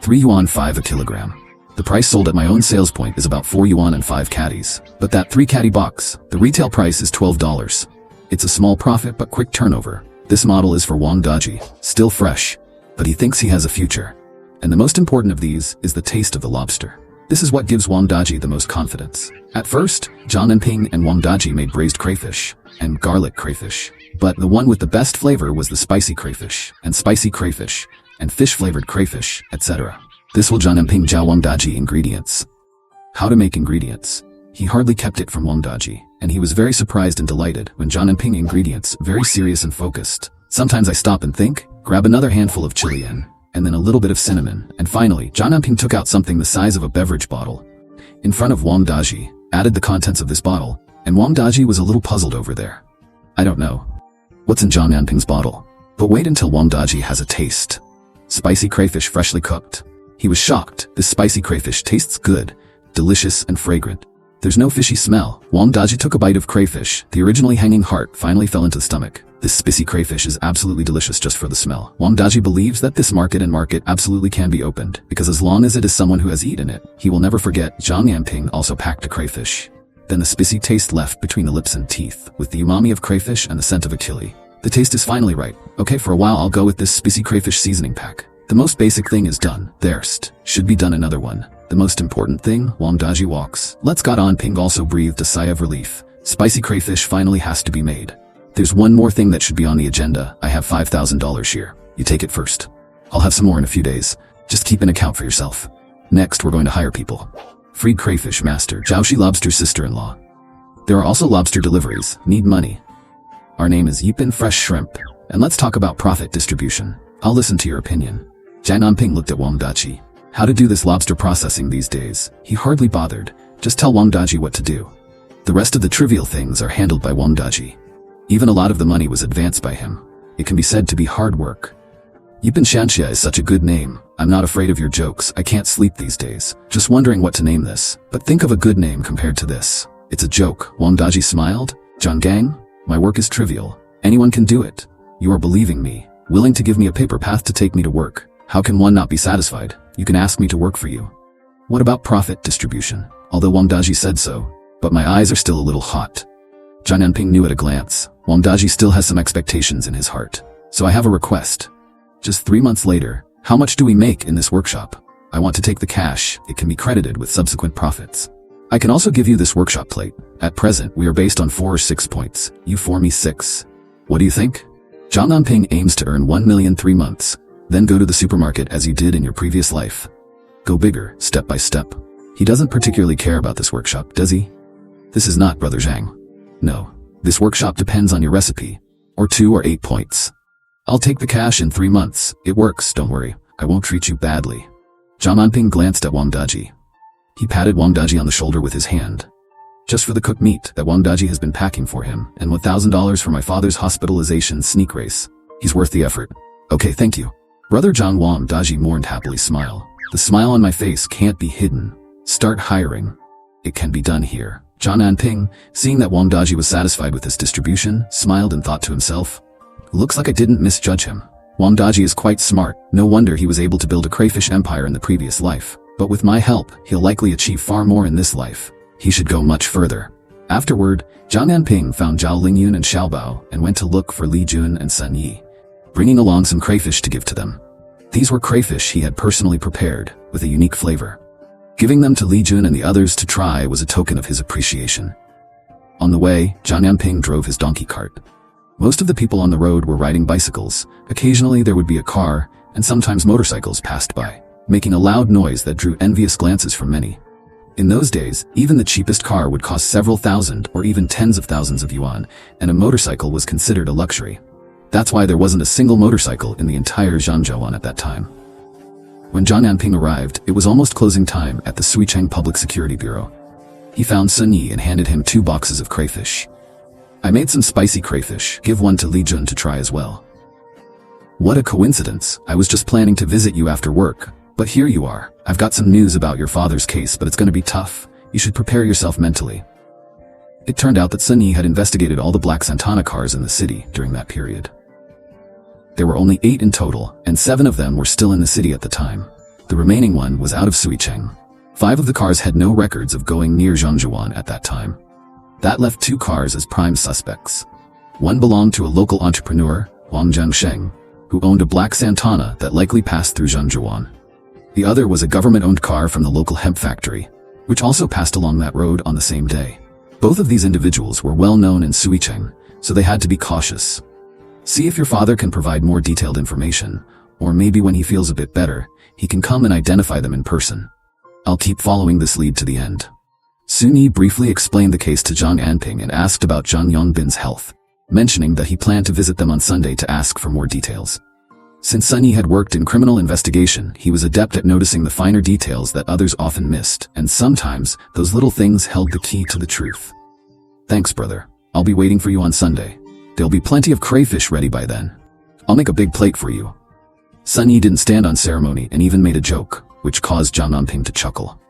3 yuan 5 a kilogram. The price sold at my own sales point is about 4 yuan and 5 caddies. But that 3 caddy box, the retail price is $12. It's a small profit but quick turnover. This model is for Wang Daji, still fresh, but he thinks he has a future. And the most important of these is the taste of the lobster. This is what gives Wang Daji the most confidence. At first, Zhang Anping and Wang Daji made braised crayfish and garlic crayfish. But the one with the best flavor was the spicy crayfish and fish-flavored crayfish, etc. This will Zhang Anping Jiao Wang Daji ingredients. How to make ingredients. He hardly kept it from Wang Daji, and he was very surprised and delighted when Zhang Anping ingredients very serious and focused. Sometimes I stop and think, grab another handful of chili and then a little bit of cinnamon, and finally, Zhang Anping took out something the size of a beverage bottle. In front of Wang Daji, added the contents of this bottle, and Wang Daji was a little puzzled over there. I don't know what's in Zhang Anping's bottle. But wait until Wang Daji has a taste. Spicy crayfish freshly cooked. He was shocked. This spicy crayfish tastes good, delicious and fragrant. There's no fishy smell. Wang Daji took a bite of crayfish. The originally hanging heart finally fell into the stomach. This spicy crayfish is absolutely delicious just for the smell. Wang Daji believes that this market absolutely can be opened, because as long as it is someone who has eaten it, he will never forget. Zhang Anping also packed a crayfish. Then the spicy taste left between the lips and teeth, with the umami of crayfish and the scent of a chili. The taste is finally right. Okay, for a while I'll go with this spicy crayfish seasoning pack. The most basic thing is done. There's should be done another one. The most important thing, Wang Daji walks. Let's Zhang Anping also breathed a sigh of relief. Spicy crayfish finally has to be made. There's one more thing that should be on the agenda. I have $5,000 here. You take it first. I'll have some more in a few days. Just keep an account for yourself. Next, we're going to hire people. Freed crayfish master, Zhaoxi lobster's sister-in-law. There are also lobster deliveries. Need money. Our name is Yipin Fresh Shrimp. And let's talk about profit distribution. I'll listen to your opinion. Zhang Anping looked at Wang Daji. How to do this lobster processing these days? He hardly bothered. Just tell Wang Daji what to do. The rest of the trivial things are handled by Wang Daji. Even a lot of the money was advanced by him. It can be said to be hard work. Yipin Shanxia is such a good name. I'm not afraid of your jokes. I can't sleep these days. Just wondering what to name this. But think of a good name compared to this. It's a joke. Wang Daji smiled. Zhang Gang, my work is trivial. Anyone can do it. You are believing me, willing to give me a paper path to take me to work. How can one not be satisfied? You can ask me to work for you. What about profit distribution? Although Wang Daji said so, but my eyes are still a little hot. Zhang Anping knew at a glance. Wang Daji still has some expectations in his heart. So I have a request. Just 3 months later, how much do we make in this workshop? I want to take the cash. It can be credited with subsequent profits. I can also give you this workshop plate. At present, we are based on 4 or 6 points. You 4 me 6. What do you think? Zhang Anping aims to earn 1 million 3 months. Then go to the supermarket as you did in your previous life. Go bigger, step by step. He doesn't particularly care about this workshop, does he? This is not Brother Zhang. No. This workshop depends on your recipe. Or 2 or 8 points. I'll take the cash in 3 months. It works, don't worry. I won't treat you badly. Zhang Anping glanced at Wang Daji. He patted Wang Daji on the shoulder with his hand. Just for the cooked meat that Wang Daji has been packing for him, and $1,000 for my father's hospitalization sneak race. He's worth the effort. Okay, thank you. Brother Zhang. Wang Daji mourned happily smile. The smile on my face can't be hidden. Start hiring. It can be done here. Zhang Anping, seeing that Wang Daji was satisfied with this distribution, smiled and thought to himself, looks like I didn't misjudge him. Wang Daji is quite smart. No wonder he was able to build a crayfish empire in the previous life. But with my help, he'll likely achieve far more in this life. He should go much further. Afterward, Zhang Anping found Zhao Lingyun and Xiaobao and went to look for Li Jun and Sun Yi, bringing along some crayfish to give to them. These were crayfish he had personally prepared, with a unique flavor. Giving them to Li Jun and the others to try was a token of his appreciation. On the way, Zhang Anping drove his donkey cart. Most of the people on the road were riding bicycles. Occasionally there would be a car, and sometimes motorcycles passed by, making a loud noise that drew envious glances from many. In those days, even the cheapest car would cost several thousand or even tens of thousands of yuan, and a motorcycle was considered a luxury. That's why there wasn't a single motorcycle in the entire Zhangzhouan at that time. When Zhang Anping arrived, it was almost closing time at the Suicheng Public Security Bureau. He found Sun Yi and handed him 2 boxes of crayfish. I made some spicy crayfish. Give one to Li Jun to try as well. What a coincidence. I was just planning to visit you after work. But here you are. I've got some news about your father's case, but it's going to be tough. You should prepare yourself mentally. It turned out that Sun Yi had investigated all the Black Santana cars in the city during that period. There were only 8 in total, and 7 of them were still in the city at the time. The remaining one was out of Suicheng. 5 of the cars had no records of going near Zhangzhuan at that time. That left 2 cars as prime suspects. One belonged to a local entrepreneur, Wang Zhengsheng, who owned a black Santana that likely passed through Zhangzhuan. The other was a government-owned car from the local hemp factory, which also passed along that road on the same day. Both of these individuals were well known in Suicheng, so they had to be cautious. See if your father can provide more detailed information, or maybe when he feels a bit better, he can come and identify them in person. I'll keep following this lead to the end. Sun Yi briefly explained the case to Zhang Anping and asked about Zhang Yongbin's health, mentioning that he planned to visit them on Sunday to ask for more details. Since Sun Yi had worked in criminal investigation, he was adept at noticing the finer details that others often missed, and sometimes those little things held the key to the truth. Thanks, brother. I'll be waiting for you on Sunday. There'll be plenty of crayfish ready by then. I'll make a big plate for you. Sun Yi didn't stand on ceremony and even made a joke, which caused Zhang Anping to chuckle.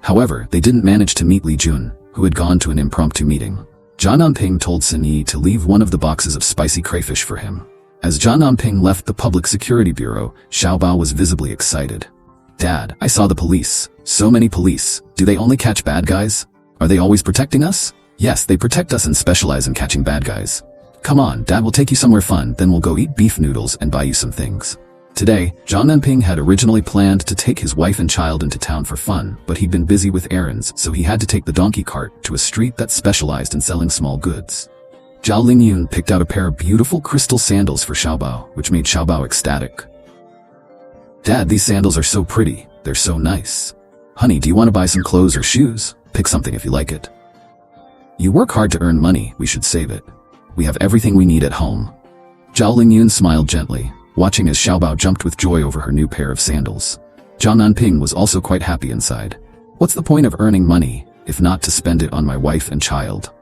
However, they didn't manage to meet Li Jun, who had gone to an impromptu meeting. Zhang Anping told Sun Yi to leave one of the boxes of spicy crayfish for him. As Zhang Anping left the Public Security Bureau, Xiaobao was visibly excited. Dad, I saw the police. So many police. Do they only catch bad guys? Are they always protecting us? Yes, they protect us and specialize in catching bad guys. Come on, Dad will take you somewhere fun, then we'll go eat beef noodles and buy you some things. Today, Zhang Anping had originally planned to take his wife and child into town for fun, but he'd been busy with errands, so he had to take the donkey cart to a street that specialized in selling small goods. Zhao Lingyun picked out a pair of beautiful crystal sandals for Xiaobao, which made Xiaobao ecstatic. Dad, these sandals are so pretty. They're so nice. Honey, do you want to buy some clothes or shoes? Pick something if you like it. You work hard to earn money, we should save it. We have everything we need at home. Zhao Lingyun smiled gently, watching as Xiaobao jumped with joy over her new pair of sandals. Zhang Anping was also quite happy inside. What's the point of earning money, if not to spend it on my wife and child?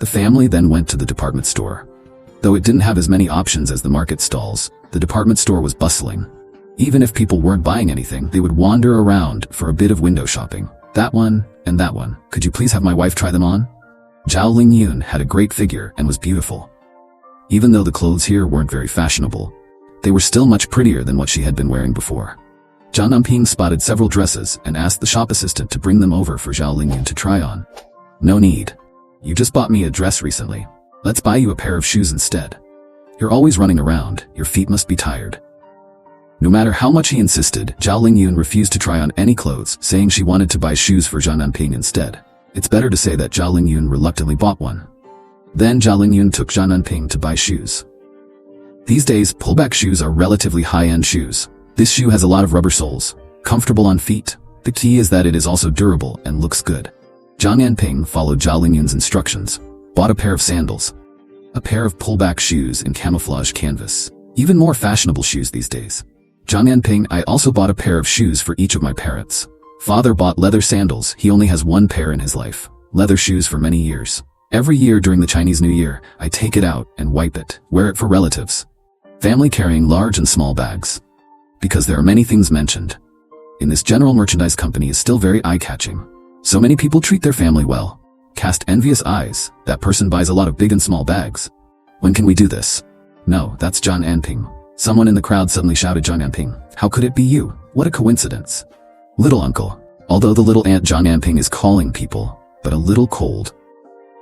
The family then went to the department store. Though it didn't have as many options as the market stalls, the department store was bustling. Even if people weren't buying anything, they would wander around for a bit of window shopping. That one, and that one. Could you please have my wife try them on? Zhao Lingyun had a great figure and was beautiful. Even though the clothes here weren't very fashionable, they were still much prettier than what she had been wearing before. Zhang Anping spotted several dresses and asked the shop assistant to bring them over for Zhao Lingyun to try on. No need. You just bought me a dress recently. Let's buy you a pair of shoes instead. You're always running around, your feet must be tired. No matter how much he insisted, Zhao Lingyun refused to try on any clothes, saying she wanted to buy shoes for Zhang Anping instead. It's better to say that Zhao Lingyun reluctantly bought one. Then Zhao Lingyun took Zhang Anping to buy shoes. These days, pullback shoes are relatively high-end shoes. This shoe has a lot of rubber soles, comfortable on feet. The key is that it is also durable and looks good. Zhang Anping followed Zhao Lingyun's instructions, bought a pair of sandals, a pair of pullback shoes in camouflage canvas, even more fashionable shoes these days. Zhang Anping, I also bought a pair of shoes for each of my parents. Father bought leather sandals, he only has one pair in his life. Leather shoes for many years. Every year during the Chinese New Year, I take it out and wipe it, wear it for relatives. Family carrying large and small bags. Because there are many things mentioned. In this general merchandise company is still very eye-catching. So many people treat their family well. Cast envious eyes, that person buys a lot of big and small bags. When can we do this? No, that's Zhang Anping. Someone in the crowd suddenly shouted, Zhang Anping, how could it be you? What a coincidence. Little uncle. Although the little ant Zhang Anping is calling people, but a little cold.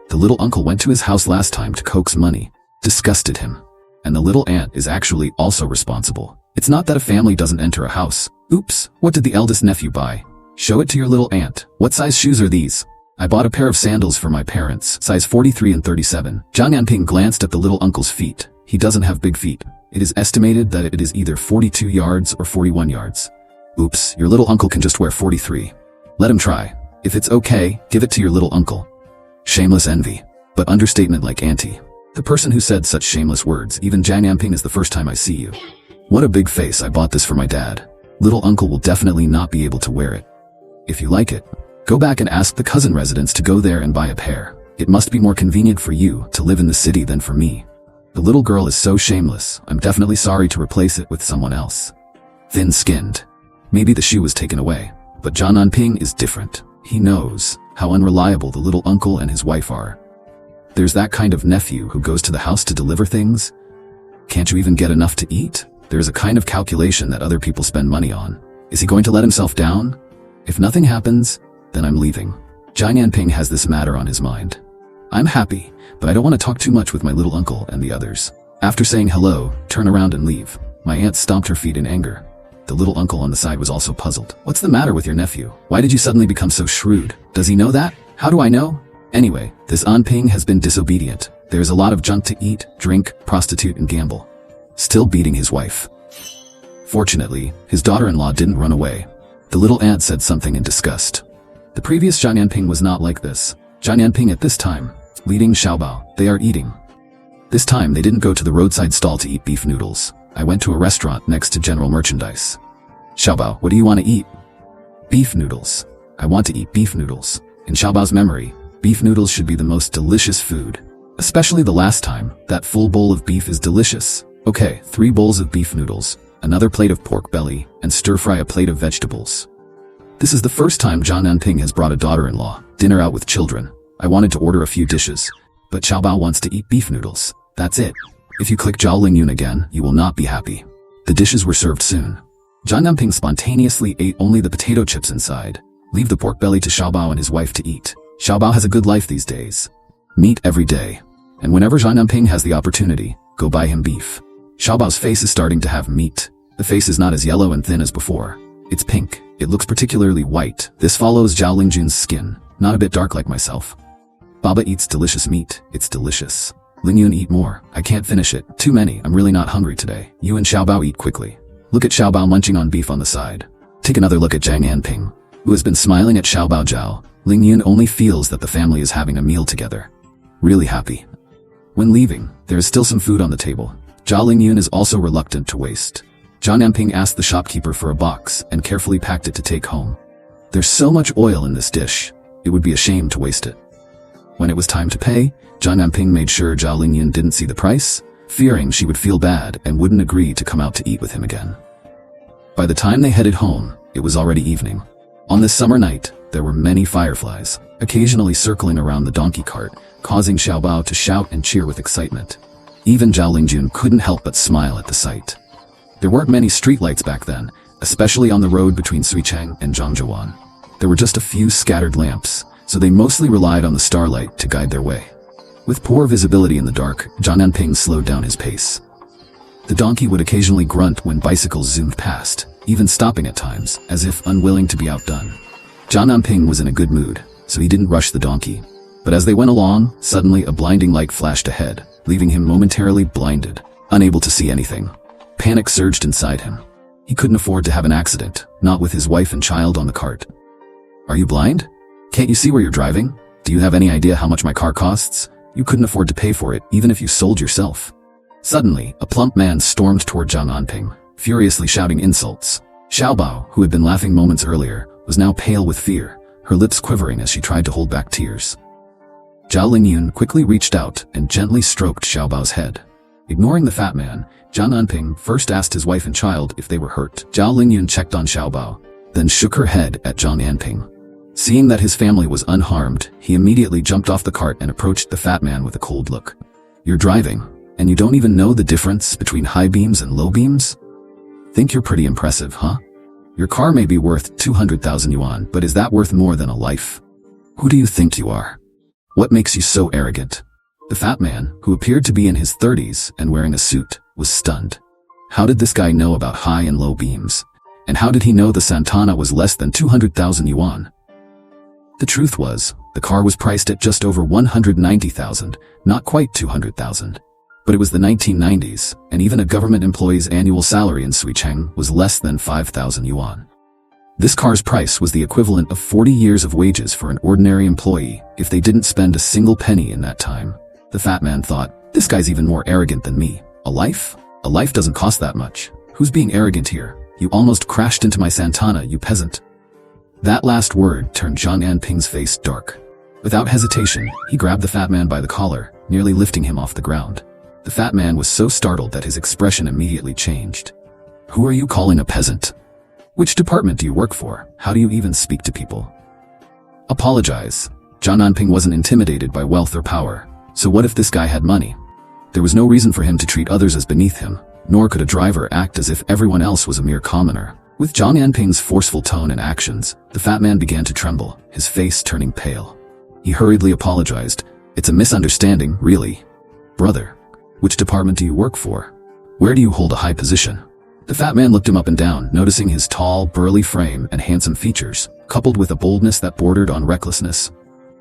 The little uncle went to his house last time to coax money. Disgusted him. And the little ant is actually also responsible. It's not that a family doesn't enter a house. Oops, what did the eldest nephew buy? Show it to your little aunt. What size shoes are these? I bought a pair of sandals for my parents, size 43 and 37. Zhang Anping glanced at the little uncle's feet. He doesn't have big feet. It is estimated that it is either 42 yards or 41 yards. Oops, your little uncle can just wear 43. Let him try. If it's okay, give it to your little uncle. Shameless envy. But understatement like auntie. The person who said such shameless words, even Zhang Anping, is the first time I see you. What a big face, I bought this for my dad. Little uncle will definitely not be able to wear it. If you like it, go back and ask the cousin residents to go there and buy a pair. It must be more convenient for you to live in the city than for me. The little girl is so shameless, I'm definitely sorry to replace it with someone else. Thin-skinned. Maybe the shoe was taken away, but Zhang Anping is different. He knows how unreliable the little uncle and his wife are. There's that kind of nephew who goes to the house to deliver things. Can't you even get enough to eat? There's a kind of calculation that other people spend money on. Is he going to let himself down? If nothing happens, then I'm leaving. Zhang Anping has this matter on his mind. I'm happy, but I don't want to talk too much with my little uncle and the others. After saying hello, turn around and leave, my aunt stomped her feet in anger. The little uncle on the side was also puzzled. What's the matter with your nephew? Why did you suddenly become so shrewd? Does he know that? How do I know? Anyway, this Anping has been disobedient. There's a lot of junk to eat, drink, prostitute, and gamble. Still beating his wife. Fortunately, his daughter-in-law didn't run away. The little aunt said something in disgust. The previous Zhang Anping was not like this. Zhang Anping at this time, leading Xiaobao, they are eating. This time they didn't go to the roadside stall to eat beef noodles. I went to a restaurant next to general merchandise. Xiaobao, what do you want to eat? Beef noodles. I want to eat beef noodles. In Xiaobao's memory, beef noodles should be the most delicious food. Especially the last time, that full bowl of beef is delicious. Okay, 3 bowls of beef noodles, another plate of pork belly, and stir-fry a plate of vegetables. This is the first time Zhang Anping has brought a daughter-in-law, dinner out with children. I wanted to order a few dishes, but Xiaobao wants to eat beef noodles. That's it. If you click Zhao Lingyun again, you will not be happy. The dishes were served soon. Zhang Anping spontaneously ate only the potato chips inside. Leave the pork belly to Xiaobao and his wife to eat. Xiaobao has a good life these days. Meat every day. And whenever Zhang Anping has the opportunity, go buy him beef. Xiaobao's face is starting to have meat. The face is not as yellow and thin as before. It's pink. It looks particularly white. This follows Zhao Lingjun's skin, not a bit dark like myself. Baba eats delicious meat. It's delicious. Lingyun, eat more. I can't finish it. Too many. I'm really not hungry today. You and Xiaobao eat quickly. Look at Xiaobao munching on beef on the side. Take another look at Zhang Anping, who has been smiling at Xiaobao. Zhao Lingyun only feels that the family is having a meal together. Really happy. When leaving, there is still some food on the table. Zhao Lingyun is also reluctant to waste. Zhang Anping asked the shopkeeper for a box and carefully packed it to take home. There's so much oil in this dish, it would be a shame to waste it. When it was time to pay, Zhang Anping made sure Zhao Lingyun didn't see the price, fearing she would feel bad and wouldn't agree to come out to eat with him again. By the time they headed home, it was already evening. On this summer night, there were many fireflies, occasionally circling around the donkey cart, causing Xiaobao to shout and cheer with excitement. Even Zhao Lingjun couldn't help but smile at the sight. There weren't many streetlights back then, especially on the road between Suicheng and Zhangzhouan. There were just a few scattered lamps, so they mostly relied on the starlight to guide their way. With poor visibility in the dark, Zhang Anping slowed down his pace. The donkey would occasionally grunt when bicycles zoomed past, even stopping at times, as if unwilling to be outdone. Zhang Anping was in a good mood, so he didn't rush the donkey. But as they went along, suddenly a blinding light flashed ahead, leaving him momentarily blinded, unable to see anything. Panic surged inside him. He couldn't afford to have an accident, not with his wife and child on the cart. Are you blind? Can't you see where you're driving? Do you have any idea how much my car costs? You couldn't afford to pay for it, even if you sold yourself. Suddenly, a plump man stormed toward Zhang Anping, furiously shouting insults. Xiaobao, who had been laughing moments earlier, was now pale with fear, her lips quivering as she tried to hold back tears. Zhao Lingyun quickly reached out and gently stroked Xiaobao's head. Ignoring the fat man, Zhang Anping first asked his wife and child if they were hurt. Zhao Lingyun checked on Xiaobao, then shook her head at Zhang Anping. Seeing that his family was unharmed, he immediately jumped off the cart and approached the fat man with a cold look. You're driving, and you don't even know the difference between high beams and low beams? Think you're pretty impressive, huh? Your car may be worth 200,000 yuan, but is that worth more than a life? Who do you think you are? What makes you so arrogant? The fat man, who appeared to be in his 30s and wearing a suit, was stunned. How did this guy know about high and low beams? And how did he know the Santana was less than 200,000 yuan? The truth was, the car was priced at just over 190,000, not quite 200,000. But it was the 1990s, and even a government employee's annual salary in Suicheng was less than 5,000 yuan. This car's price was the equivalent of 40 years of wages for an ordinary employee if they didn't spend a single penny in that time. The fat man thought, this guy's even more arrogant than me. A life? A life doesn't cost that much. Who's being arrogant here? You almost crashed into my Santana, you peasant. That last word turned Zhang Anping's face dark. Without hesitation, he grabbed the fat man by the collar, nearly lifting him off the ground. The fat man was so startled that his expression immediately changed. Who are you calling a peasant? Which department do you work for? How do you even speak to people? Apologize. Zhang Anping wasn't intimidated by wealth or power. So what if this guy had money? There was no reason for him to treat others as beneath him, nor could a driver act as if everyone else was a mere commoner. With Zhang Anping's forceful tone and actions, the fat man began to tremble, his face turning pale. He hurriedly apologized. "It's a misunderstanding, really. Brother, which department do you work for? Where do you hold a high position?" The fat man looked him up and down, noticing his tall, burly frame and handsome features, coupled with a boldness that bordered on recklessness.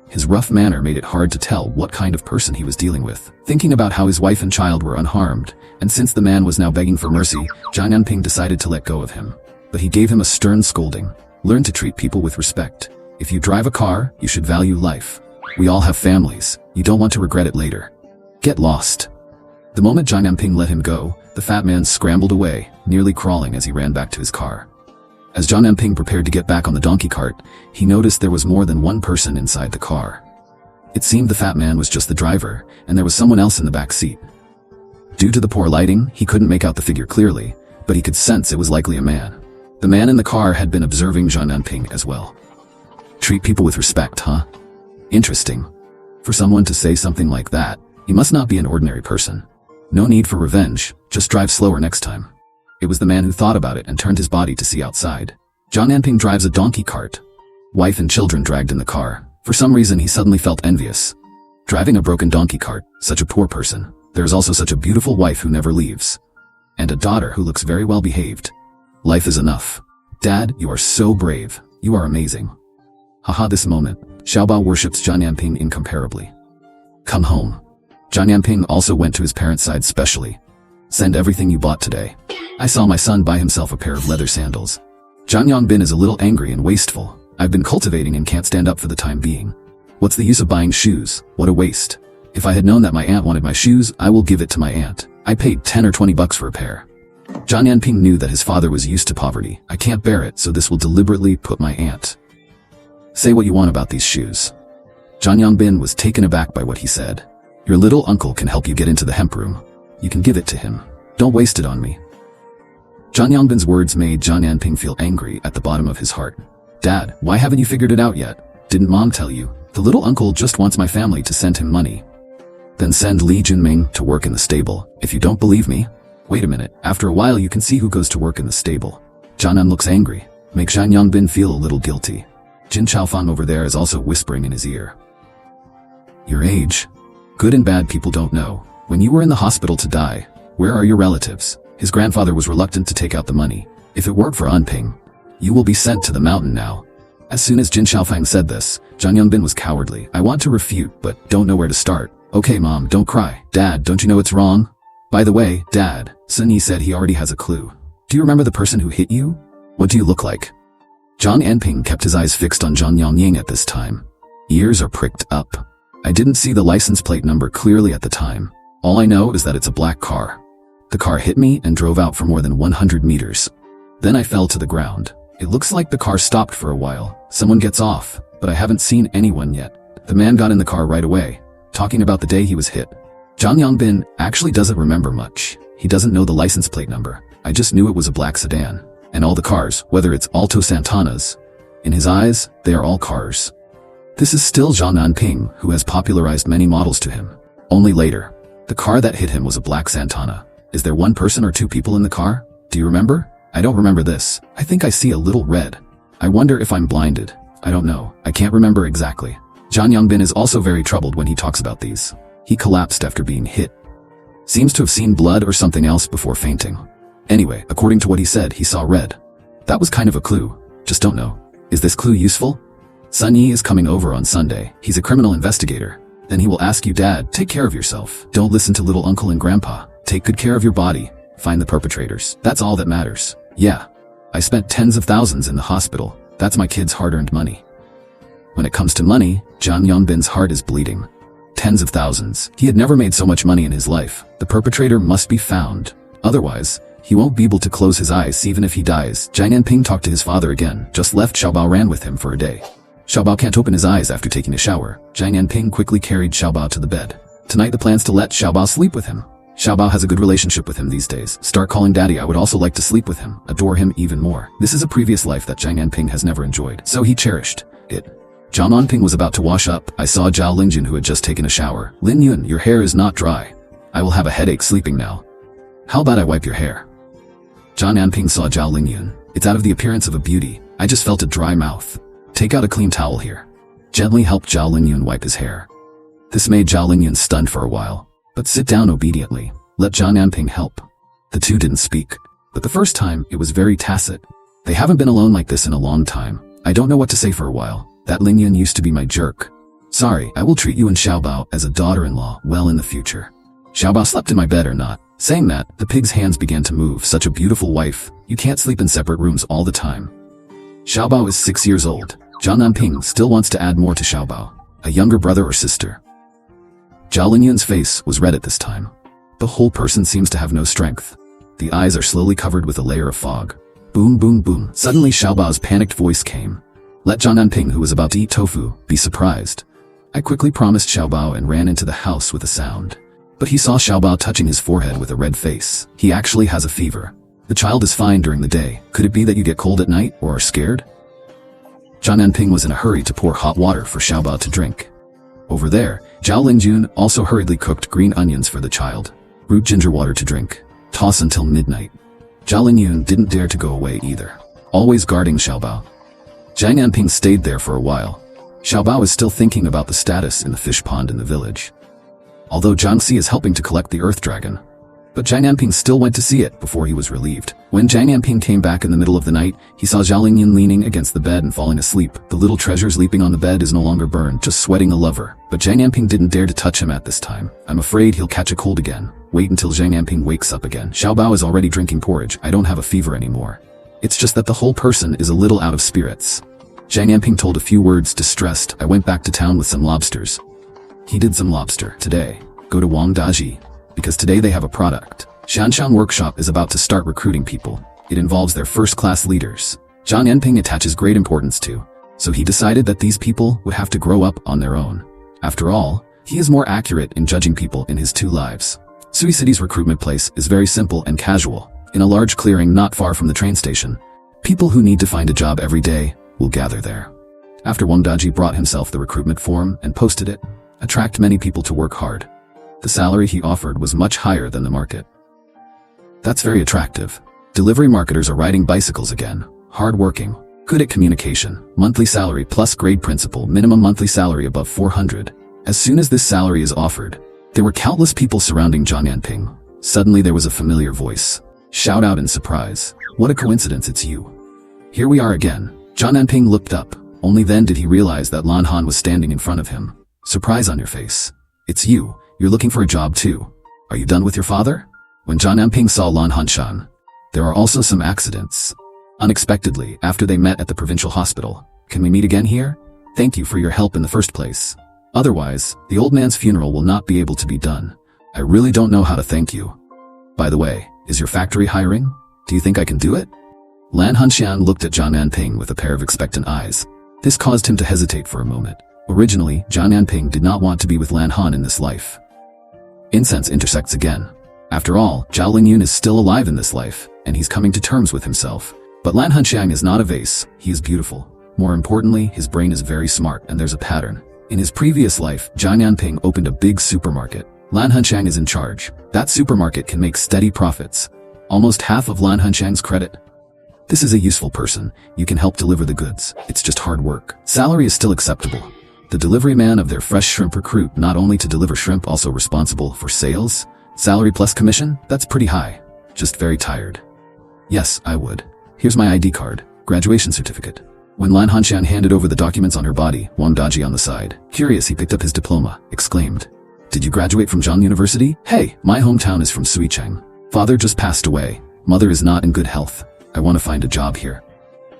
His rough manner made it hard to tell what kind of person he was dealing with. Thinking about how his wife and child were unharmed, and since the man was now begging for mercy, Zhang Anping decided to let go of him. But he gave him a stern scolding. "Learn to treat people with respect. If you drive a car, you should value life. We all have families. You don't want to regret it later. Get lost." The moment Zhang Anping let him go, the fat man scrambled away, nearly crawling as he ran back to his car. As Zhang Anping prepared to get back on the donkey cart, he noticed there was more than one person inside the car. It seemed the fat man was just the driver, and there was someone else in the back seat. Due to the poor lighting, he couldn't make out the figure clearly, but he could sense it was likely a man. The man in the car had been observing Zhang Anping as well. Treat people with respect, huh? Interesting. For someone to say something like that, he must not be an ordinary person. No need for revenge, just drive slower next time. It was the man who thought about it and turned his body to see outside. Zhang Anping drives a donkey cart. Wife and children dragged in the car. For some reason he suddenly felt envious. Driving a broken donkey cart, such a poor person. There is also such a beautiful wife who never leaves. And a daughter who looks very well behaved. Life is enough. Dad, you are so brave. You are amazing. Haha, this moment, Xiaobao worships Zhang Anping incomparably. Come home. Zhang Anping also went to his parents' side specially. Send everything you bought today. I saw my son buy himself a pair of leather sandals. Zhang Yangbin is a little angry and wasteful. I've been cultivating and can't stand up for the time being. What's the use of buying shoes? What a waste. If I had known that my aunt wanted my shoes, I will give it to my aunt. I paid 10 or 20 bucks for a pair. Zhang Anping knew that his father was used to poverty. I can't bear it, so this will deliberately put my aunt. Say what you want about these shoes. Zhang Yangbin was taken aback by what he said. Your little uncle can help you get into the hemp room. You can give it to him. Don't waste it on me. Zhang Yangbin's words made Zhang Anping feel angry at the bottom of his heart. Dad, why haven't you figured it out yet? Didn't Mom tell you? The little uncle just wants my family to send him money. Then send Li Junming to work in the stable. If you don't believe me, wait a minute. After a while you can see who goes to work in the stable. Zhang An looks angry. Make Zhang Yangbin feel a little guilty. Jin Chaofang over there is also whispering in his ear. Your age. Good and bad people don't know. When you were in the hospital to die, where are your relatives? His grandfather was reluctant to take out the money. If it weren't for Anping, you will be sent to the mountain now. As soon as Jin Chaofang said this, Zhang Yangbin was cowardly. I want to refute, but don't know where to start. Okay Mom, don't cry. Dad, don't you know it's wrong? By the way, Dad, Sun Yi said he already has a clue. Do you remember the person who hit you? What do you look like? Zhang Anping kept his eyes fixed on Zhang Yangying at this time. Ears are pricked up. I didn't see the license plate number clearly at the time. All I know is that it's a black car. The car hit me and drove out for more than 100 meters. Then I fell to the ground. It looks like the car stopped for a while. Someone gets off, but I haven't seen anyone yet. The man got in the car right away, talking about the day he was hit. Zhang Yangbin actually doesn't remember much. He doesn't know the license plate number. I just knew it was a black sedan. And all the cars, whether it's Alto Santanas. In his eyes, they are all cars. This is still Zhang Anping, who has popularized many models to him. Only later. The car that hit him was a black Santana. Is there one person or two people in the car? Do you remember? I don't remember this. I think I see a little red. I wonder if I'm blinded. I don't know. I can't remember exactly. Zhang Yangbin is also very troubled when he talks about these. He collapsed after being hit. Seems to have seen blood or something else before fainting. Anyway, according to what he said, he saw red. That was kind of a clue. Just don't know. Is this clue useful? Sun Yi is coming over on Sunday. He's a criminal investigator. Then he will ask you, Dad, take care of yourself. Don't listen to little uncle and grandpa. Take good care of your body. Find the perpetrators. That's all that matters. Yeah. I spent tens of thousands in the hospital. That's my kids' hard-earned money. When it comes to money, Zhang Yangbin's heart is bleeding. Tens of thousands. He had never made so much money in his life. The perpetrator must be found. Otherwise, he won't be able to close his eyes even if he dies. Zhang Anping talked to his father again. Just left. Xiaobao ran with him for a day. Xiaobao can't open his eyes after taking a shower. Zhang Anping quickly carried Xiaobao to the bed. Tonight the plan's to let Xiaobao sleep with him. Xiaobao has a good relationship with him these days. Start calling daddy. I would also like to sleep with him, adore him even more. This is a previous life that Zhang Anping has never enjoyed, so he cherished it. Zhang Anping was about to wash up. I saw Zhao Linjun who had just taken a shower. Lin Yun, your hair is not dry. I will have a headache sleeping now. How about I wipe your hair? Zhang Anping saw Zhao Lingyun. It's out of the appearance of a beauty. I just felt a dry mouth. Take out a clean towel here. Gently helped Zhao Lingyun wipe his hair. This made Zhao Lingyun stunned for a while. But sit down obediently. Let Zhang Anping help. The two didn't speak. But the first time, it was very tacit. They haven't been alone like this in a long time. I don't know what to say for a while. That Lingyun used to be my jerk. Sorry, I will treat you and Xiaobao as a daughter-in-law well in the future. Xiaobao slept in my bed or not. Saying that, the pig's hands began to move. Such a beautiful wife. You can't sleep in separate rooms all the time. Xiaobao is 6 years old. Zhang Anping still wants to add more to Xiaobao. A younger brother or sister. Zhao Lingyun's face was red at this time. The whole person seems to have no strength. The eyes are slowly covered with a layer of fog. Boom, boom, boom. Suddenly Xiaobao's panicked voice came. Let Zhang Anping, who was about to eat tofu, be surprised. I quickly promised Xiaobao and ran into the house with a sound. But he saw Xiaobao touching his forehead with a red face. He actually has a fever. The child is fine during the day. Could it be that you get cold at night or are scared? Zhang Anping was in a hurry to pour hot water for Xiaobao to drink. Over there, Zhao Lingjun also hurriedly cooked green onions for the child. Brewed ginger water to drink. Toss until midnight. Zhao Lingyun didn't dare to go away either. Always guarding Xiaobao. Zhang Anping stayed there for a while. Xiaobao is still thinking about the status in the fish pond in the village. Although Zhang Xi is helping to collect the earth dragon. But Zhang Anping still went to see it before he was relieved. When Zhang Anping came back in the middle of the night, he saw Zhao Lingyun leaning against the bed and falling asleep. The little treasures leaping on the bed is no longer burned, just sweating a lover. But Zhang Anping didn't dare to touch him at this time. I'm afraid he'll catch a cold again. Wait until Zhang Anping wakes up again. Xiaobao is already drinking porridge. I don't have a fever anymore. It's just that the whole person is a little out of spirits. Zhang Anping told a few words distressed. I went back to town with some lobsters. He did some lobster today. Go to Wang Daji. Because today they have a product. Shanshan Workshop is about to start recruiting people. It involves their first-class leaders. Zhang Anping attaches great importance to. So he decided that these people would have to grow up on their own. After all, he is more accurate in judging people in his 2 lives. Sui City's recruitment place is very simple and casual. In a large clearing not far from the train station. People who need to find a job every day will gather there. After Wang Daji brought himself the recruitment form and posted it, attract many people to work hard. The salary he offered was much higher than the market. That's very attractive. Delivery marketers are riding bicycles again. Hard-working. Good at communication. Monthly salary plus grade principal. Minimum monthly salary above 400. As soon as this salary is offered, there were countless people surrounding Zhang Anping. Suddenly there was a familiar voice. Shout out in surprise. What a coincidence, it's you. Here we are again. Zhang Anping looked up. Only then did he realize that Lan Han was standing in front of him. Surprise on your face. It's you. You're looking for a job too. Are you done with your father? When Zhang Anping saw Lan Hanshan, there are also some accidents. Unexpectedly, after they met at the provincial hospital. Can we meet again here? Thank you for your help in the first place. Otherwise, the old man's funeral will not be able to be done. I really don't know how to thank you. By the way, is your factory hiring? Do you think I can do it? Lan Hanshan looked at Zhang Anping with a pair of expectant eyes. This caused him to hesitate for a moment. Originally, Zhang Anping did not want to be with Lan Han in this life. Incense intersects again. After all, Zhao Lingyun is still alive in this life, and he's coming to terms with himself. But Lan Hanxiang is not a vase, he is beautiful. More importantly, his brain is very smart and there's a pattern. In his previous life, Zhang Anping opened a big supermarket. Lan Hanxiang is in charge. That supermarket can make steady profits. Almost half of Lan Hanxiang's credit. This is a useful person. You can help deliver the goods. It's just hard work. Salary is still acceptable. The delivery man of their fresh shrimp recruit not only to deliver shrimp, also responsible for sales. Salary plus commission? That's pretty high. Just very tired. Yes, I would. Here's my ID card. Graduation certificate. When Lan Hanshan handed over the documents on her body, Wang Daji on the side. Curious, he picked up his diploma, exclaimed. Did you graduate from Zhang University? Hey, my hometown is from Suicheng. Father just passed away. Mother is not in good health. I want to find a job here.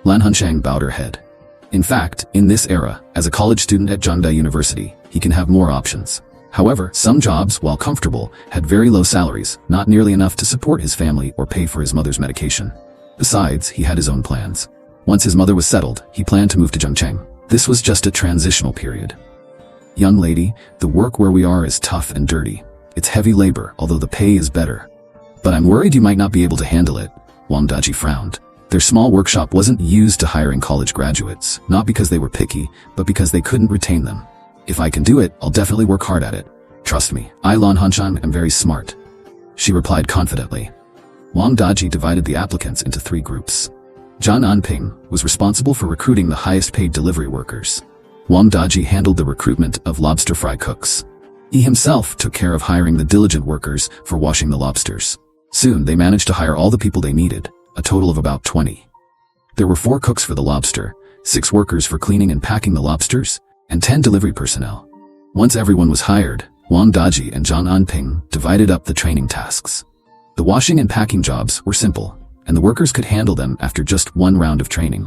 Lan Hanxiang bowed her head. In fact, in this era, as a college student at Zhangda University, he can have more options. However, some jobs, while comfortable, had very low salaries, not nearly enough to support his family or pay for his mother's medication. Besides, he had his own plans. Once his mother was settled, he planned to move to Zhengcheng. This was just a transitional period. Young lady, the work where we are is tough and dirty. It's heavy labor, although the pay is better. But I'm worried you might not be able to handle it. Wang Daji frowned. Their small workshop wasn't used to hiring college graduates, not because they were picky, but because they couldn't retain them. If I can do it, I'll definitely work hard at it. Trust me, I, Lan Hanshan, am very smart. She replied confidently. Wang Daji divided the applicants into 3 groups. Zhang Anping was responsible for recruiting the highest-paid delivery workers. Wang Daji handled the recruitment of lobster fry cooks. He himself took care of hiring the diligent workers for washing the lobsters. Soon, they managed to hire all the people they needed, a total of about 20. There were 4 cooks for the lobster, 6 workers for cleaning and packing the lobsters, and 10 delivery personnel. Once everyone was hired, Wang Daji and Zhang Anping divided up the training tasks. The washing and packing jobs were simple, and the workers could handle them after just 1 round of training.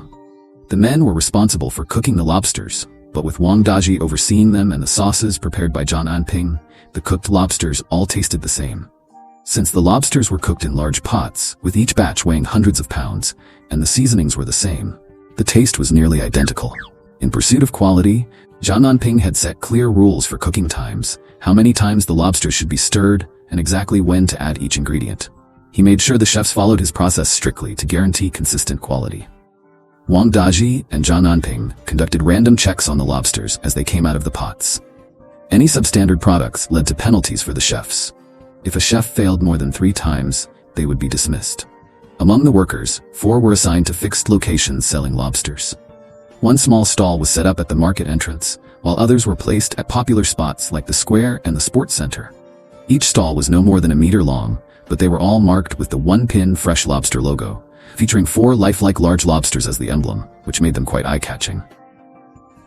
The men were responsible for cooking the lobsters, but with Wang Daji overseeing them and the sauces prepared by Zhang Anping, the cooked lobsters all tasted the same. Since the lobsters were cooked in large pots, with each batch weighing hundreds of pounds, and the seasonings were the same, the taste was nearly identical. In pursuit of quality, Zhang Anping had set clear rules for cooking times, how many times the lobsters should be stirred, and exactly when to add each ingredient. He made sure the chefs followed his process strictly to guarantee consistent quality. Wang Daji and Zhang Anping conducted random checks on the lobsters as they came out of the pots. Any substandard products led to penalties for the chefs. If a chef failed more than 3 times, they would be dismissed. Among the workers, 4 were assigned to fixed locations selling lobsters. 1 small stall was set up at the market entrance, while others were placed at popular spots like the square and the sports center. Each stall was no more than a meter long, but they were all marked with the 1-pin Fresh Lobster logo, featuring 4 lifelike large lobsters as the emblem, which made them quite eye-catching.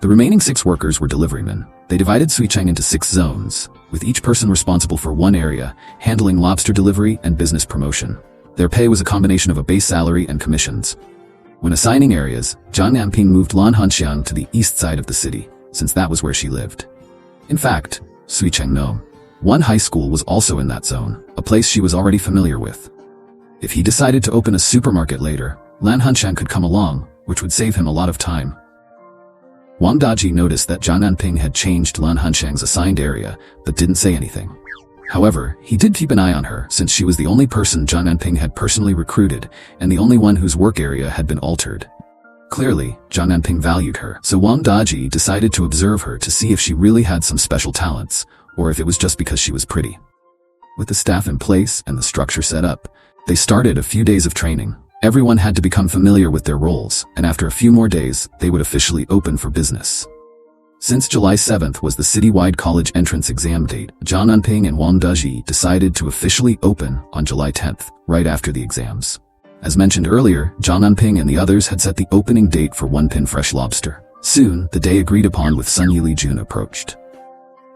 The remaining 6 workers were deliverymen. They divided Suicheng into 6 zones, with each person responsible for 1 area, handling lobster delivery and business promotion. Their pay was a combination of a base salary and commissions. When assigning areas, Zhang Anping moved Lan Hanxiang to the east side of the city, since that was where she lived. In fact, Suicheng No. 1 high school was also in that zone, a place she was already familiar with. If he decided to open a supermarket later, Lan Hanxiang could come along, which would save him a lot of time. Wang Daji noticed that Zhang Anping had changed Lan Hanxiang's assigned area, but didn't say anything. However, he did keep an eye on her since she was the only person Zhang Anping had personally recruited and the only one whose work area had been altered. Clearly, Zhang Anping valued her, so Wang Daji decided to observe her to see if she really had some special talents, or if it was just because she was pretty. With the staff in place and the structure set up, they started a few days of training. Everyone had to become familiar with their roles, and after a few more days, they would officially open for business. Since July 7th was the citywide college entrance exam date, Zhang Anping and Wang Daji decided to officially open on July 10th, right after the exams. As mentioned earlier, Zhang Anping and the others had set the opening date for 1-pin Fresh Lobster. Soon, the day agreed upon with Sun Yili Jun approached.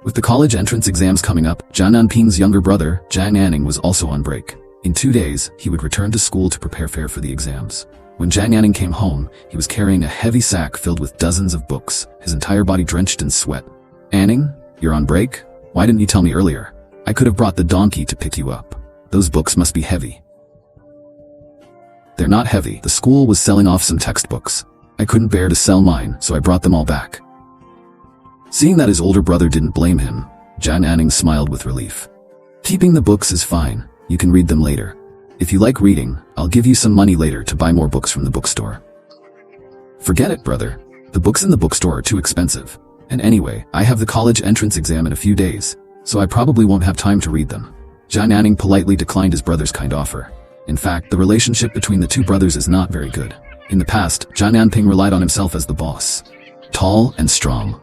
With the college entrance exams coming up, Zhang Anping's younger brother, Zhang Anning, was also on break. In 2 days, he would return to school to prepare for the exams. When Zhang Anning came home, he was carrying a heavy sack filled with dozens of books, his entire body drenched in sweat. "Anning, you're on break? Why didn't you tell me earlier? I could have brought the donkey to pick you up. Those books must be heavy." "They're not heavy. The school was selling off some textbooks. I couldn't bear to sell mine, so I brought them all back." Seeing that his older brother didn't blame him, Zhang Anning smiled with relief. "Keeping the books is fine. You can read them later. If you like reading, I'll give you some money later to buy more books from the bookstore." "Forget it, brother. The books in the bookstore are too expensive. And anyway, I have the college entrance exam in a few days, so I probably won't have time to read them." Zhang Anning politely declined his brother's kind offer. In fact, the relationship between the 2 brothers is not very good. In the past, Zhang Anping relied on himself as the boss. Tall and strong.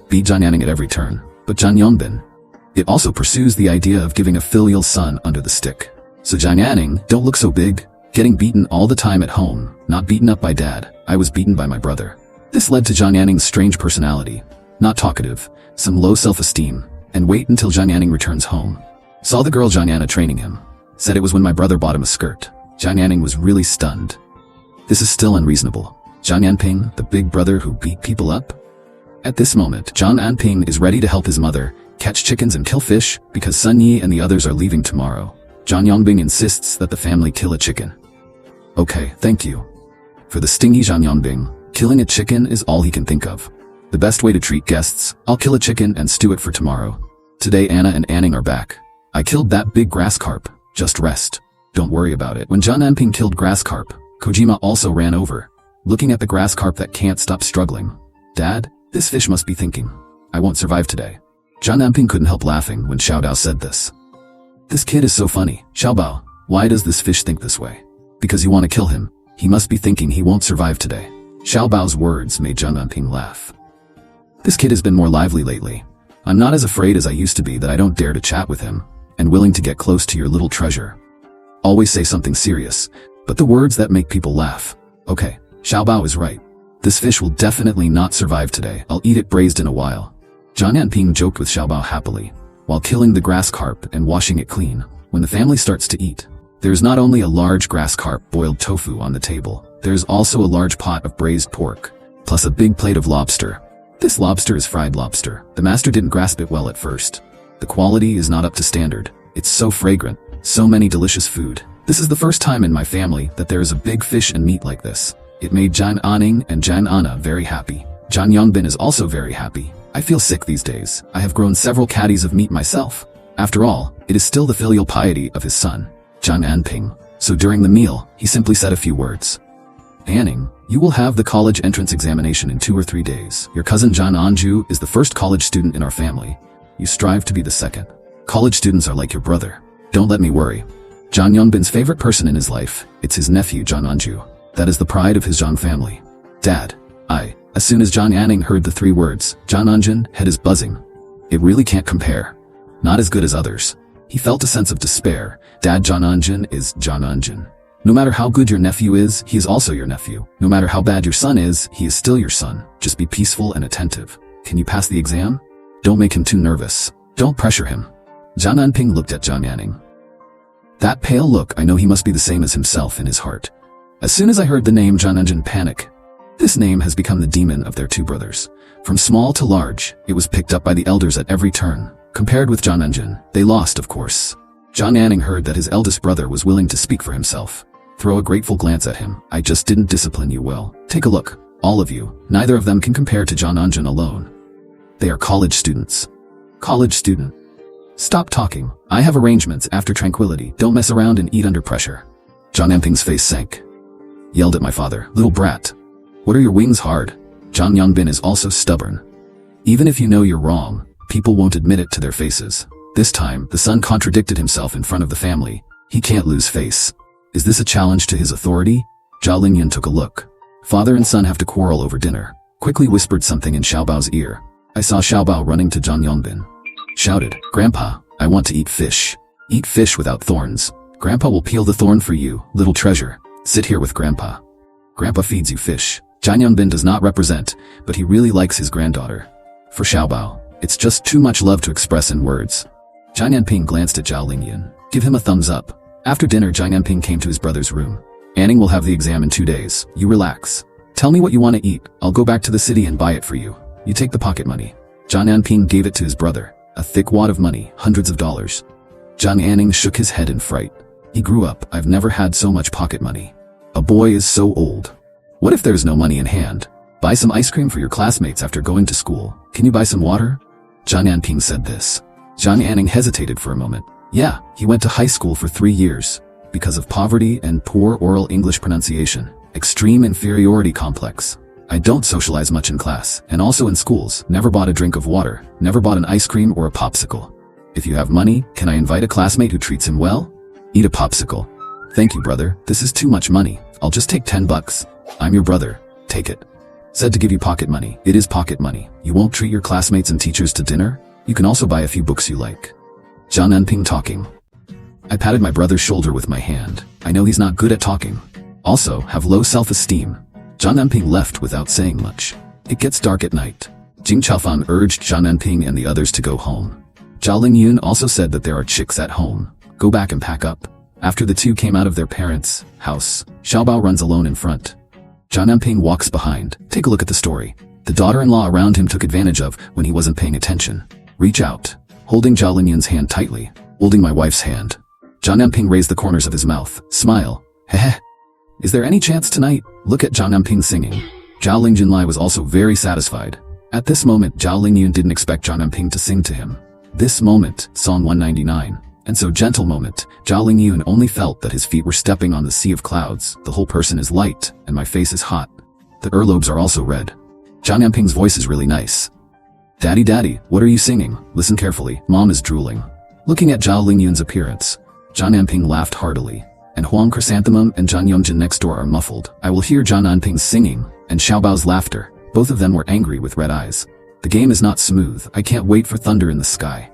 Beat Zhang Anning at every turn, but Zhang Yongbin. It also pursues the idea of giving a filial son under the stick. "So Zhang Anning, don't look so big. Getting beaten all the time at home, not beaten up by dad. I was beaten by my brother." This led to Zhang Anning's strange personality. Not talkative, some low self-esteem, and wait until Zhang Anning returns home. Saw the girl Zhang Anna training him. Said it was when my brother bought him a skirt. Zhang Anning was really stunned. This is still unreasonable. Zhang Anping, the big brother who beat people up? At this moment, Zhang Anping is ready to help his mother catch chickens and kill fish because Sun Yi and the others are leaving tomorrow. Zhang Yongbing insists that the family kill a chicken. "Okay, thank you." For the stingy Zhang Yongbing, killing a chicken is all he can think of. The best way to treat guests: "I'll kill a chicken and stew it for tomorrow. Today Anna and Anning are back. I killed that big grass carp. Just rest. Don't worry about it." When Zhang Anping killed grass carp, Kojima also ran over, looking at the grass carp that can't stop struggling. "Dad, this fish must be thinking, I won't survive today." Zhang Anping couldn't help laughing when Xiaobao said this. "This kid is so funny. Xiaobao, why does this fish think this way? Because you want to kill him. He must be thinking he won't survive today. Xiaobao's words made Zhang Anping laugh. This kid has been more lively lately. I'm not as afraid as I used to be that I don't dare to chat with him, and willing to get close to your little treasure. Always say something serious, but the words that make people laugh. Okay, Xiaobao is right. This fish will definitely not survive today. I'll eat it braised in a while. Zhang Anping joked with Xiaobao happily, while killing the grass carp and washing it clean. When the family starts to eat, there's not only a large grass carp boiled tofu on the table, there's also a large pot of braised pork, plus a big plate of lobster. This lobster is fried lobster. The master didn't grasp it well at first. The quality is not up to standard. It's so fragrant, so many delicious food. This is the first time in my family that there is a big fish and meat like this. It made Zhang Anping and Zhang Anna very happy. Zhang Yongbin is also very happy. I feel sick these days. I have grown several caddies of meat myself. After all, it is still the filial piety of his son, Zhang Anping. So during the meal, he simply said a few words. Anning, you will have the college entrance examination in 2 or 3 days. Your cousin Zhang Anju is the first college student in our family. You strive to be the second. College students are like your brother. Don't let me worry. Zhang Yongbin's favorite person in his life, it's his nephew Zhang Anju. That is the pride of his Zhang family. Dad, as soon as Zhang Anning heard the 3 words, Zhang Anjun head is buzzing. It really can't compare. Not as good as others. He felt a sense of despair. Dad, Zhang Anjun is Zhang Anjun. No matter how good your nephew is, he is also your nephew. No matter how bad your son is, he is still your son. Just be peaceful and attentive. Can you pass the exam? Don't make him too nervous. Don't pressure him. Zhang Anping looked at Zhang Anning. That pale look, I know he must be the same as himself in his heart. As soon as I heard the name Zhang Anjun panic. This name has become the demon of their 2 brothers. From small to large, it was picked up by the elders at every turn. Compared with Zhang Anjun, they lost, of course. Zhang Anning heard that his eldest brother was willing to speak for himself. Throw a grateful glance at him. I just didn't discipline you well. Take a look. All of you. Neither of them can compare to Zhang Anjun alone. They are college students. College student. Stop talking. I have arrangements after tranquility. Don't mess around and eat under pressure. Zhang Anping's face sank. Yelled at my father. Little brat. What are your wings hard? Zhang Yongbin is also stubborn. Even if you know you're wrong, people won't admit it to their faces. This time, the son contradicted himself in front of the family. He can't lose face. Is this a challenge to his authority? Zhao Lingyun took a look. Father and son have to quarrel over dinner. Quickly whispered something in Xiaobao's ear. I saw Xiaobao running to Zhang Yongbin. Shouted, Grandpa, I want to eat fish. Eat fish without thorns. Grandpa will peel the thorn for you, little treasure. Sit here with Grandpa. Grandpa feeds you fish. Zhang Yongbin does not represent, but he really likes his granddaughter. For Xiaobao, it's just too much love to express in words. Zhang Anping glanced at Zhao Lingyun. Give him a thumbs up. After dinner, Zhang Anping came to his brother's room. Anning will have the exam in 2 days. You relax. Tell me what you want to eat. I'll go back to the city and buy it for you. You take the pocket money. Zhang Anping gave it to his brother. A thick wad of money, hundreds of dollars. Zhang Anning shook his head in fright. He grew up. I've never had so much pocket money. A boy is so old. What if there's no money in hand? Buy some ice cream for your classmates after going to school. Can you buy some water? Zhang Anping said this. Zhang Anning hesitated for a moment. Yeah, he went to high school for 3 years. Because of poverty and poor oral English pronunciation. Extreme inferiority complex. I don't socialize much in class, and also in schools. Never bought a drink of water. Never bought an ice cream or a popsicle. If you have money, can I invite a classmate who treats him well? Eat a popsicle. Thank you, brother. This is too much money. I'll just take $10. I'm your brother. Take it. Said to give you pocket money. It is pocket money. You won't treat your classmates and teachers to dinner? You can also buy a few books you like. Zhang Anping talking. I patted my brother's shoulder with my hand. I know he's not good at talking. Also, have low self-esteem. Zhang Anping left without saying much. It gets dark at night. Jing Chaofan urged Zhang Anping and the others to go home. Zhao Lingyun also said that there are chicks at home. Go back and pack up. After the 2 came out of their parents' house, Xiaobao runs alone in front. Zhang Anping walks behind. Take a look at the story. The daughter-in-law around him took advantage of when he wasn't paying attention. Reach out. Holding Zhao Lingyun's hand tightly. Holding my wife's hand. Zhang Anping raised the corners of his mouth. Smile. Heh. Is there any chance tonight? Look at Zhang Anping singing. Zhao Lingjunlai was also very satisfied. At this moment, Zhao Lingyun didn't expect Zhang Anping to sing to him. This moment, Song 199. And so gentle moment, Zhao Lingyun only felt that his feet were stepping on the sea of clouds. The whole person is light, and my face is hot. The earlobes are also red. Zhang Anping's voice is really nice. Daddy, what are you singing? Listen carefully. Mom is drooling. Looking at Zhao Lingyun's appearance, Zhang Anping laughed heartily. and Huang Chrysanthemum and Zhang Yongjin next door are muffled. I will hear Zhang Anping singing, and Xiaobao's laughter. Both of them were angry with red eyes. The game is not smooth. I can't wait for thunder in the sky.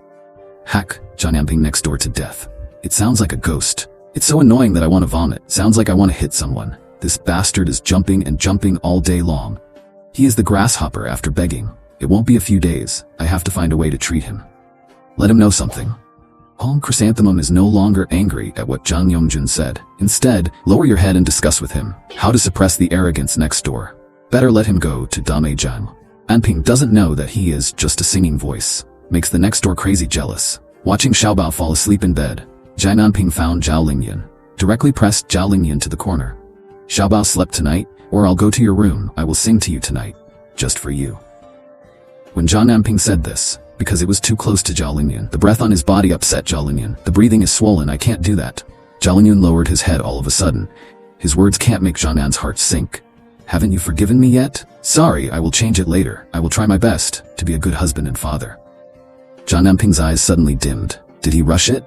Hack, Zhang Anping next door to death. It sounds like a ghost. It's so annoying that I want to vomit. Sounds like I want to hit someone. This bastard is jumping and jumping all day long. He is the grasshopper after begging. It won't be a few days. I have to find a way to treat him. Let him know something. Huang Chrysanthemum is no longer angry at what Zhang Yongjin said. Instead, lower your head and discuss with him how to suppress the arrogance next door. Better let him go to Dame Zhang. Anping doesn't know that he is just a singing voice. Makes the next door crazy jealous. Watching Xiaobao fall asleep in bed, Zhang Anping found Zhao Lingyan. Directly pressed Zhao Lingyan to the corner. Xiaobao slept tonight, or I'll go to your room. I will sing to you tonight. Just for you. When Zhang Anping said this, because it was too close to Zhao Lingyan, the breath on his body upset Zhao Lingyan. The breathing is swollen. I can't do that. Zhao Lingyan lowered his head all of a sudden. His words can't make Zhang An's heart sink. Haven't you forgiven me yet? Sorry, I will change it later. I will try my best to be a good husband and father. Zhang Anping's eyes suddenly dimmed. Did he rush it?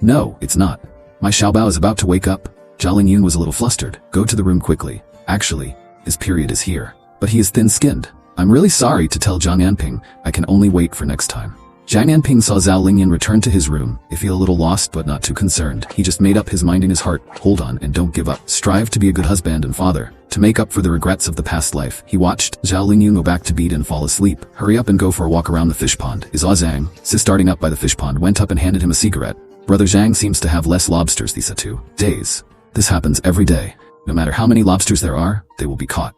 No, it's not. My Xiaobao is about to wake up. Zhao Lingyun was a little flustered. Go to the room quickly. Actually, his period is here. But he is thin-skinned. I'm really sorry to tell Zhang Anping. I can only wait for next time. Zhang Anping saw Zhao Lingyan return to his room. He feel a little lost but not too concerned. He just made up his mind in his heart. Hold on and don't give up. Strive to be a good husband and father. To make up for the regrets of the past life, he watched Zhao Lingyan go back to bed and fall asleep. Hurry up and go for a walk around the fish pond. Is Zhang, starting up by the fish pond, went up and handed him a cigarette. Brother Zhang seems to have less lobsters these 2 days. This happens every day. No matter how many lobsters there are, they will be caught.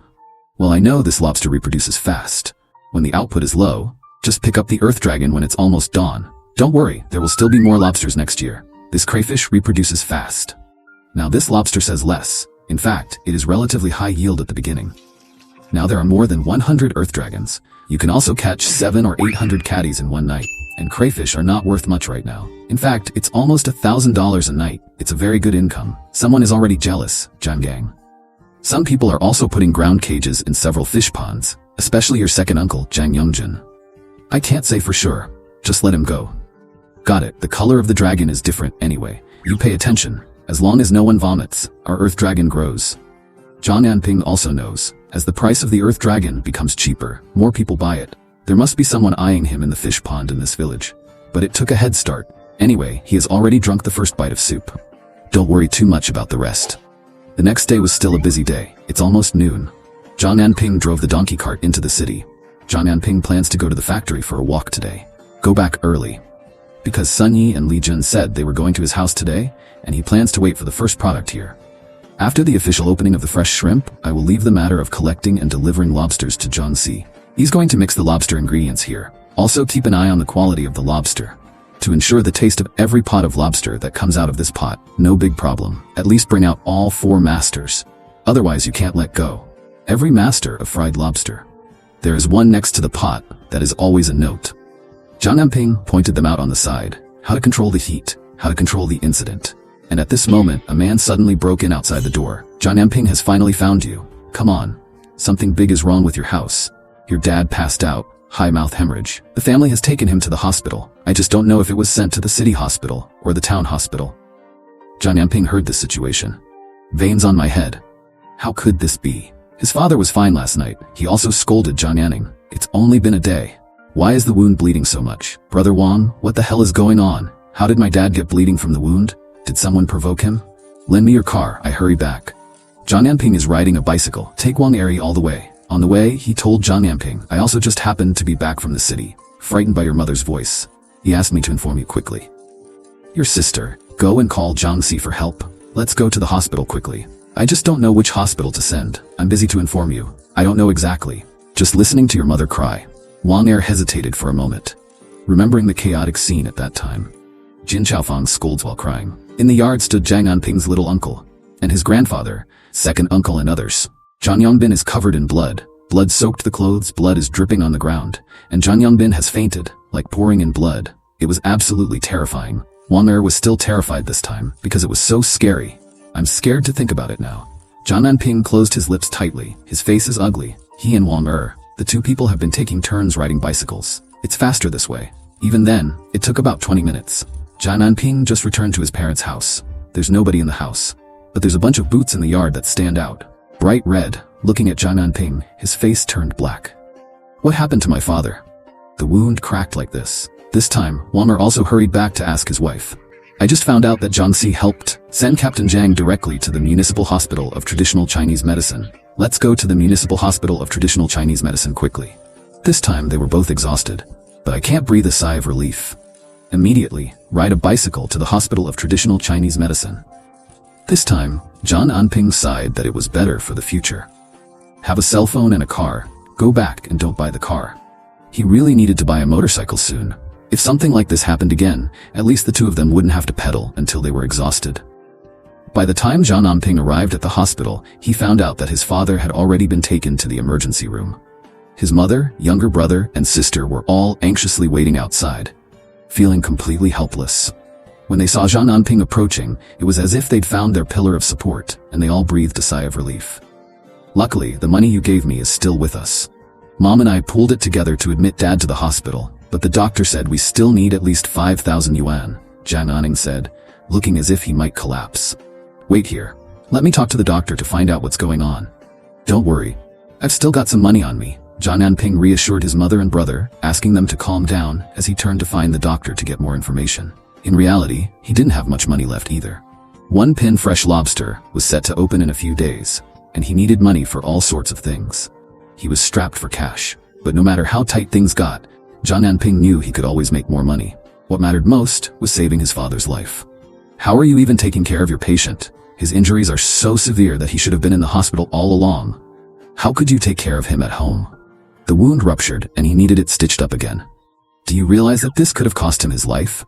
Well, I know this lobster reproduces fast. When the output is low, just pick up the earth dragon when it's almost dawn. Don't worry, there will still be more lobsters next year. This crayfish reproduces fast. Now this lobster says less. In fact, it is relatively high yield at the beginning. Now there are more than 100 earth dragons. You can also catch 700 or 800 catties in one night. And crayfish are not worth much right now. In fact, it's almost $1,000 a night. It's a very good income. Someone is already jealous, Zhang Gang. Some people are also putting ground cages in several fish ponds, especially your second uncle, Zhang Yongjin. I can't say for sure. Just let him go. Got it. The color of the dragon is different anyway. You pay attention. As long as no one vomits, our earth dragon grows. Zhang Anping also knows, as the price of the earth dragon becomes cheaper, more people buy it. There must be someone eyeing him in the fish pond in this village. But it took a head start. Anyway, he has already drunk the first bite of soup. Don't worry too much about the rest. The next day was still a busy day. It's almost noon. Zhang Anping drove the donkey cart into the city. Zhang Anping plans to go to the factory for a walk today. Go back early. Because Sun Yi and Li Jun said they were going to his house today, and he plans to wait for the first product here. After the official opening of the fresh shrimp, I will leave the matter of collecting and delivering lobsters to John C. He's going to mix the lobster ingredients here. Also keep an eye on the quality of the lobster. To ensure the taste of every pot of lobster that comes out of this pot, no big problem. At least bring out all 4 masters. Otherwise you can't let go. Every master of fried lobster. There is one next to the pot, that is always a note. Zhang Anping pointed them out on the side. How to control the heat, how to control the incident. And at this moment, a man suddenly broke in outside the door. Zhang Anping has finally found you. Come on. Something big is wrong with your house. Your dad passed out, high mouth hemorrhage. The family has taken him to the hospital. I just don't know if it was sent to the city hospital or the town hospital. Zhang Anping heard this situation. Veins on my head. How could this be? His father was fine last night. He also scolded Zhang Anping. It's only been a day. Why is the wound bleeding so much? Brother Wang, what the hell is going on? How did my dad get bleeding from the wound? Did someone provoke him? Lend me your car, I hurry back. Zhang Anping is riding a bicycle. Take Wang Eri all the way. On the way, he told Zhang Anping, I also just happened to be back from the city, frightened by your mother's voice. He asked me to inform you quickly. Your sister. Go and call Zhang Si for help. Let's go to the hospital quickly. I just don't know which hospital to send. I'm busy to inform you. I don't know exactly. Just listening to your mother cry. Wang Er hesitated for a moment, remembering the chaotic scene at that time. Jin Chaofang scolds while crying. In the yard stood Zhang Anping's little uncle, and his grandfather, second uncle and others. Zhang Yongbin is covered in blood. Blood soaked the clothes, blood is dripping on the ground, and Zhang Yongbin has fainted, like pouring in blood. It was absolutely terrifying. Wang Er was still terrified this time, because it was so scary. I'm scared to think about it now. Zhang Anping closed his lips tightly. His face is ugly. He and Wang Er, the two people have been taking turns riding bicycles. It's faster this way. Even then, it took about 20 minutes. Zhang Anping just returned to his parents' house. There's nobody in the house. But there's a bunch of boots in the yard that stand out. Bright red. Looking at Zhang Anping, his face turned black. What happened to my father? The wound cracked like this. This time, Wammer also hurried back to ask his wife. I just found out that Jiangxi helped send Captain Zhang directly to the Municipal Hospital of Traditional Chinese Medicine. Let's go to the Municipal Hospital of Traditional Chinese Medicine quickly. This time they were both exhausted, but I can't breathe a sigh of relief. Immediately, ride a bicycle to the Hospital of Traditional Chinese Medicine. This time, Zhang Anping sighed that it was better for the future. Have a cell phone and a car. Go back and don't buy the car. He really needed to buy a motorcycle soon. If something like this happened again, at least the two of them wouldn't have to pedal until they were exhausted. By the time Zhang Anping arrived at the hospital, he found out that his father had already been taken to the emergency room. His mother, younger brother, and sister were all anxiously waiting outside, feeling completely helpless. When they saw Zhang Anping approaching, it was as if they'd found their pillar of support, and they all breathed a sigh of relief. Luckily, the money you gave me is still with us. Mom and I pulled it together to admit Dad to the hospital, but the doctor said we still need at least 5,000 yuan, Zhang Anping said, looking as if he might collapse. Wait here. Let me talk to the doctor to find out what's going on. Don't worry. I've still got some money on me, Zhang Anping reassured his mother and brother, asking them to calm down as he turned to find the doctor to get more information. In reality, he didn't have much money left either. 1 pin fresh lobster was set to open in a few days, and he needed money for all sorts of things. He was strapped for cash, but no matter how tight things got, Zhang Anping knew he could always make more money. What mattered most was saving his father's life. How are you even taking care of your patient? His injuries are so severe that he should have been in the hospital all along. How could you take care of him at home? The wound ruptured and he needed it stitched up again. Do you realize that this could have cost him his life?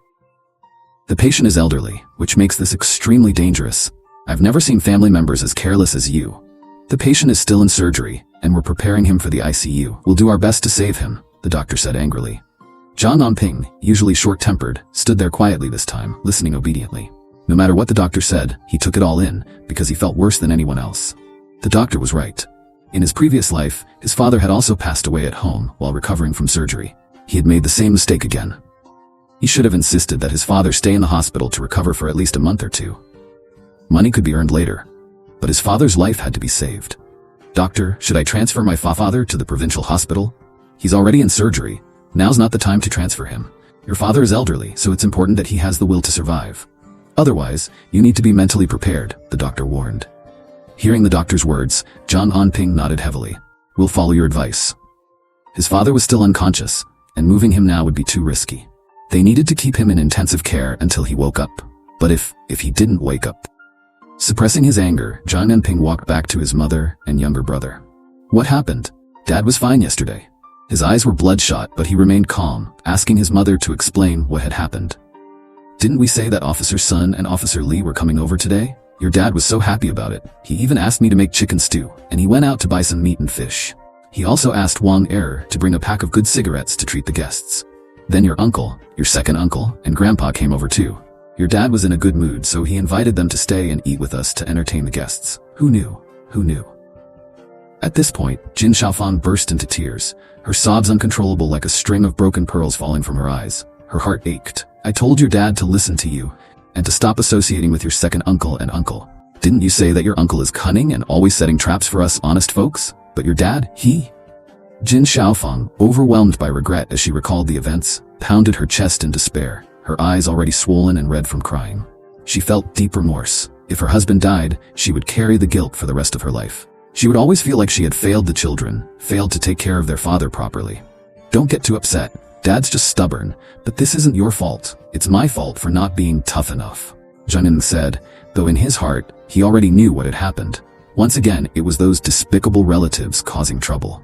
The patient is elderly, which makes this extremely dangerous. I've never seen family members as careless as you. The patient is still in surgery, and we're preparing him for the ICU. We'll do our best to save him, the doctor said angrily. Zhang Anping, usually short-tempered, stood there quietly this time, listening obediently. No matter what the doctor said, he took it all in, because he felt worse than anyone else. The doctor was right. In his previous life, his father had also passed away at home while recovering from surgery. He had made the same mistake again. He should have insisted that his father stay in the hospital to recover for at least a month or two. Money could be earned later, but his father's life had to be saved. Doctor, should I transfer my father to the provincial hospital? He's already in surgery. Now's not the time to transfer him. Your father is elderly, so it's important that he has the will to survive. Otherwise, you need to be mentally prepared, the doctor warned. Hearing the doctor's words, Zhang Anping nodded heavily. We'll follow your advice. His father was still unconscious, and moving him now would be too risky. They needed to keep him in intensive care until he woke up. But if he didn't wake up? Suppressing his anger, Zhang Anping walked back to his mother and younger brother. What happened? Dad was fine yesterday. His eyes were bloodshot, but he remained calm, asking his mother to explain what had happened. Didn't we say that Officer Sun and Officer Li were coming over today? Your dad was so happy about it. He even asked me to make chicken stew, and he went out to buy some meat and fish. He also asked Wang Er to bring a pack of good cigarettes to treat the guests. Then your uncle, your second uncle, and grandpa came over too. Your dad was in a good mood, so he invited them to stay and eat with us to entertain the guests. Who knew? Who knew? At this point, Jin Xiaofang burst into tears, her sobs uncontrollable like a string of broken pearls falling from her eyes. Her heart ached. I told your dad to listen to you, and to stop associating with your second uncle and uncle. Didn't you say that your uncle is cunning and always setting traps for us honest folks? But your dad, Jin Xiaofang, overwhelmed by regret as she recalled the events, pounded her chest in despair, her eyes already swollen and red from crying. She felt deep remorse. If her husband died, she would carry the guilt for the rest of her life. She would always feel like she had failed the children, failed to take care of their father properly. Don't get too upset. Dad's just stubborn, but this isn't your fault. It's my fault for not being tough enough, Zhang said, though in his heart, he already knew what had happened. Once again, it was those despicable relatives causing trouble.